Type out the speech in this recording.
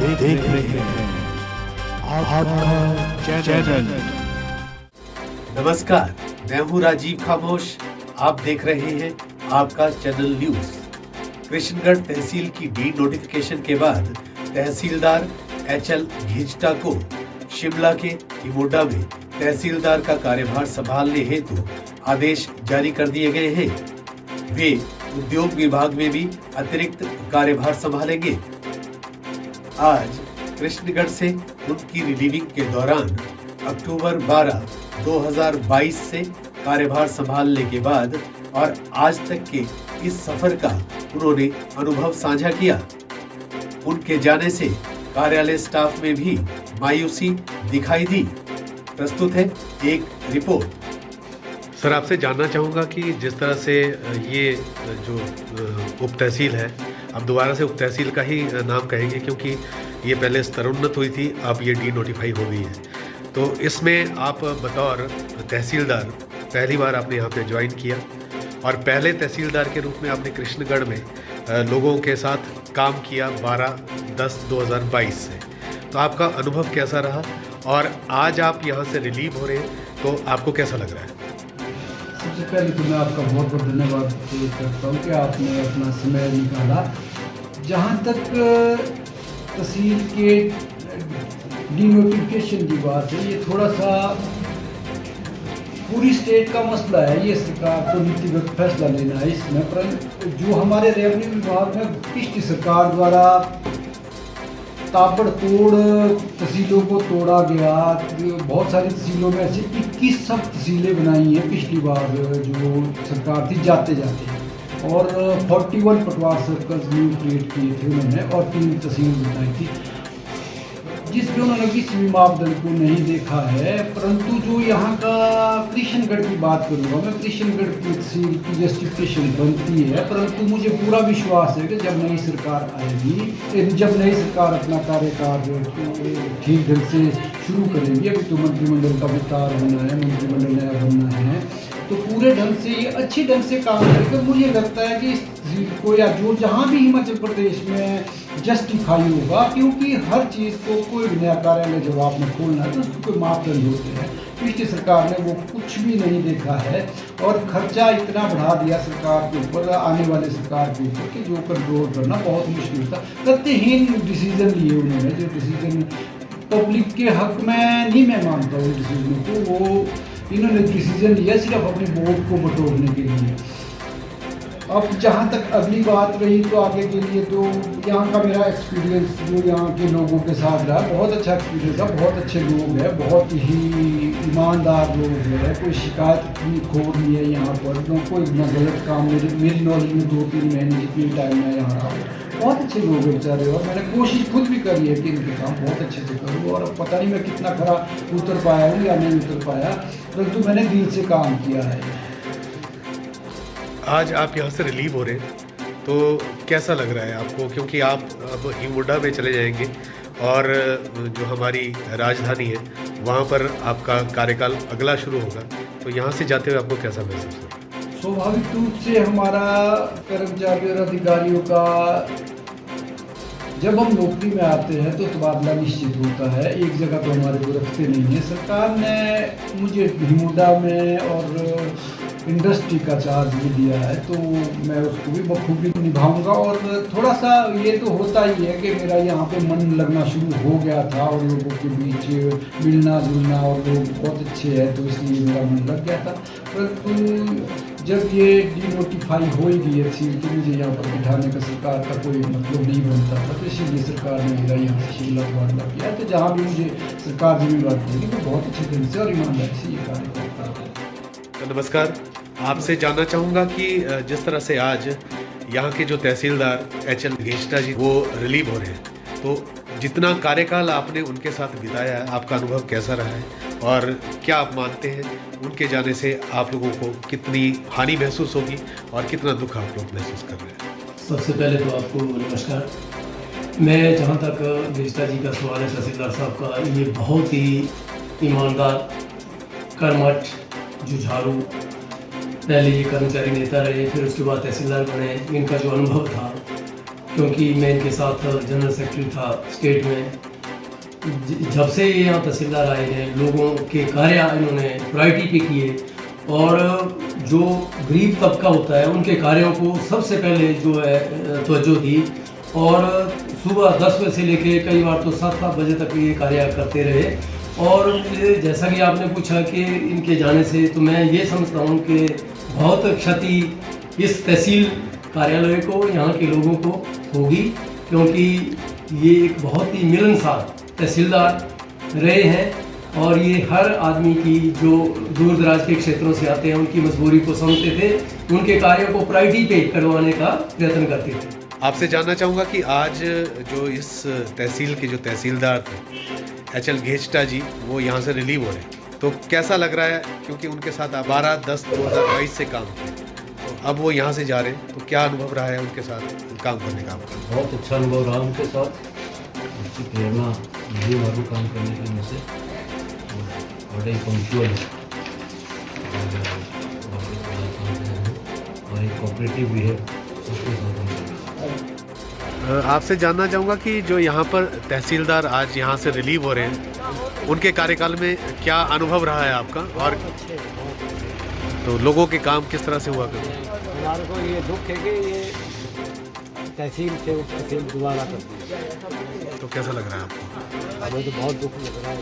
देख रहे हैं आपका चैनल। नमस्कार, मैं हूं राजीव खामोश। आप देख रहे हैं आपका चैनल न्यूज। कृष्णगढ़ तहसील की डी नोटिफिकेशन के बाद तहसीलदार HL घिजटा को शिमला के हिमोडा में तहसीलदार का कार्यभार संभालने हेतु आदेश जारी कर दिए गए हैं। वे उद्योग विभाग में भी अतिरिक्त कार्यभार संभालेंगे। आज कृष्णगढ़ से उनकी रिलीविंग के दौरान अक्टूबर 12, 2022 से कार्यभार संभालने के बाद और आज तक के इस सफर का उन्होंने अनुभव साझा किया। उनके जाने से कार्यालय स्टाफ में भी मायूसी दिखाई दी। प्रस्तुत है एक रिपोर्ट। सर, आपसे जानना चाहूँगा कि जिस तरह से ये जो उप तहसील है, अब दोबारा से उप तहसील का ही नाम कहेंगे क्योंकि ये पहले स्तरोन्नत हुई थी, अब ये डी नोटिफाई हो गई है। तो इसमें आप बतौर तहसीलदार पहली बार आपने यहाँ पे ज्वाइन किया और पहले तहसीलदार के रूप में आपने कृष्णगढ़ में लोगों के साथ काम किया 12/10/2022 से। तो आपका अनुभव कैसा रहा और आज आप यहाँ से रिलीव हो रहे हैं, तो आपको कैसा लग रहा है? सबसे पहले तो मैं आपका बहुत बहुत धन्यवाद करता हूँ कि आपने अपना समय निकाला। जहाँ तक तहसील के डिनोटिफिकेशन की बात है, ये थोड़ा सा पूरी स्टेट का मसला है। ये सरकार को नीतिगत फैसला लेना है इसमें, पर जो हमारे रेवेन्यू विभाग में पिछली सरकार द्वारा ताबड़तोड़ तहसीलों को तोड़ा गया। बहुत सारी तहसीलों में ऐसे 21 सब तहसीलें बनाई हैं पिछली बार जो सरकार थी जाते जाते, और 41 पटवार सर्कल्स न्यू क्रिएट किए थे उन्होंने और 3 तहसील बनाई थी, जिसमें उन्होंने किसी भी मापदंड को नहीं देखा है। परंतु जो यहाँ का कृष्णगढ़ की बात करूँगा मैं, कृष्णगढ़ की तहसील की जस्टिफिकेशन बनती है, परंतु मुझे पूरा विश्वास है कि जब नई सरकार आएगी, जब नई सरकार अपना कार्यकाल ठीक ढंग से शुरू करेगी, अभी तो मंत्रिमंडल का विस्तार होना है, मंत्रिमंडल नया बनना है, तो पूरे ढंग से ये अच्छी ढंग से काम करेगा। मुझे लगता है कि इस तहसील को या जो जहाँ भी हिमाचल प्रदेश में जस्टिफाई होगा, क्योंकि हर चीज़ को कोई नया कार्यालय जब आपने खोलना है तो उसके कोई मापदंड होते हैं। पिछली सरकार ने वो कुछ भी नहीं देखा है और खर्चा इतना बढ़ा दिया सरकार के ऊपर, आने वाले सरकार के ऊपर, कि जो कंट्रोल करना बहुत मुश्किल था। तथ्यहीन डिसीजन लिए उन्होंने, जो डिसीजन पब्लिक के हक में नहीं मैं मानता हूँ डिसीजन को। वो इन्होंने डिसीजन लिया सिर्फ अपने बोर्ड को बटोरने के लिए। अब जहाँ तक अगली बात रही तो आगे के लिए तो यहाँ का मेरा एक्सपीरियंस जो यहाँ के लोगों के साथ रहा, बहुत अच्छा एक्सपीरियंस है। बहुत अच्छे लोग हैं, बहुत ही ईमानदार लोग हैं, कोई शिकायत की खोर नहीं है यहाँ पर, कोई इतना गलत काम मेरी नॉलेज में 2-3 महीने जितनी टाइम में यहाँ रहा, बहुत अच्छे लोग हैं बेचारे। और मैंने कोशिश खुद भी करी है कि इनके काम बहुत अच्छे से करूँ, और पता नहीं मैं कितना खरा उतर पाया हूँ या नहीं उतर पाया, परंतु मैंने दिल से काम किया है। आज आप यहाँ से रिलीव हो रहे हैं, तो कैसा लग रहा है आपको? क्योंकि आप अब हिमोडा में चले जाएंगे और जो हमारी राजधानी है वहाँ पर आपका कार्यकाल अगला शुरू होगा, तो यहाँ से जाते हुए आपको कैसा महसूस हो रहा है? स्वाभाविक रूप से हमारा कर्मचारी और अधिकारियों का जब हम नौकरी में आते हैं तो तबादला निश्चित होता है, एक जगह तो हमारे को रखते नहीं है। सरकार ने मुझे हिमोडा में और इंडस्ट्री का चार्ज भी दिया है, तो मैं उसको भी बखूबी निभाऊंगा। और थोड़ा सा ये तो होता ही है कि मेरा यहाँ पे मन लगना शुरू हो गया था और लोगों के बीच मिलना जुलना, और लोग बहुत अच्छे हैं तो इसलिए मेरा मन लग गया था। परंतु जब ये डिनोटिफाई हो ही गई है तहसील, तो मुझे यहाँ पर बिठाने का सरकार का कोई मतलब नहीं बनता था, तो इसीलिए सरकार ने मेरा यहाँ से शिमला तबादला किया। तो जहाँ भी मुझे सरकार जिम्मेदार देगी मैं बहुत अच्छे ढंग से और ईमानदारी से ये कार्य करता हूँ। नमस्कार, आपसे जानना चाहूँगा कि जिस तरह से आज यहाँ के जो तहसीलदार HL घिजटा जी वो रिलीव हो रहे हैं, तो जितना कार्यकाल आपने उनके साथ बिताया है, आपका अनुभव कैसा रहा है और क्या आप मानते हैं उनके जाने से आप लोगों को कितनी हानि महसूस होगी और कितना दुख आप लोग महसूस कर रहे हैं? सबसे पहले तो आपको नमस्कार। मैं जहाँ तक घिजटा जी का सवाल है तहसीलदार साहब का, ये बहुत ही ईमानदार, कर्मठ, जुझारू, पहले ये कर्मचारी नेता रहे, फिर उसके बाद तहसीलदार बने। इनका जो अनुभव था क्योंकि मैं इनके साथ जनरल सेक्रेटरी था स्टेट में। जब से ये यहाँ तहसीलदार आए हैं, लोगों के कार्य इन्होंने प्रायोरिटी पे किए और जो गरीब तबका होता है उनके कार्यों को सबसे पहले जो है तवज्जो दी और सुबह 10 बजे से लेके कई बार तो 7-7 बजे तक ये कार्य करते रहे। और जैसा कि आपने पूछा कि इनके जाने से, तो मैं ये समझता हूँ कि बहुत क्षति इस तहसील कार्यालय को, यहाँ के लोगों को होगी, क्योंकि ये एक बहुत ही मिलनसार तहसीलदार रहे हैं और ये हर आदमी की जो दूर दराज के क्षेत्रों से आते हैं उनकी मजबूरी को समझते थे, उनके कार्यों को प्रायोरिटी पे करवाने का प्रयत्न करते थे। आपसे जानना चाहूँगा कि आज जो इस तहसील के जो तहसीलदार थे एच.एल. घेचटा जी, वो यहाँ से रिलीव हो रहे हैं, तो कैसा लग रहा है? क्योंकि उनके साथ 12/10/2022 से काम किया, तो अब वो यहाँ से जा रहे हैं, तो क्या अनुभव रहा है उनके साथ काम करने का आपका? बहुत अच्छा अनुभव रहा उनके साथ, उसकी प्रेरणा मिली हमारे काम करने की मुझसे। बड़े पंक्चुअल और एक कोऑपरेटिव भी है, सबके साथ हम करते हैं। आपसे जानना चाहूँगा कि जो यहाँ पर तहसीलदार आज यहाँ से रिलीव हो रहे हैं, उनके कार्यकाल में क्या अनुभव रहा है आपका? और तो लोगों के काम किस तरह से हुआ करते हैं? हमारे को ये दुख है कि ये तहसील से उप तहसील दोबारा कर दी, तो कैसा लग रहा है आपको? हमें तो बहुत दुख लग रहा है।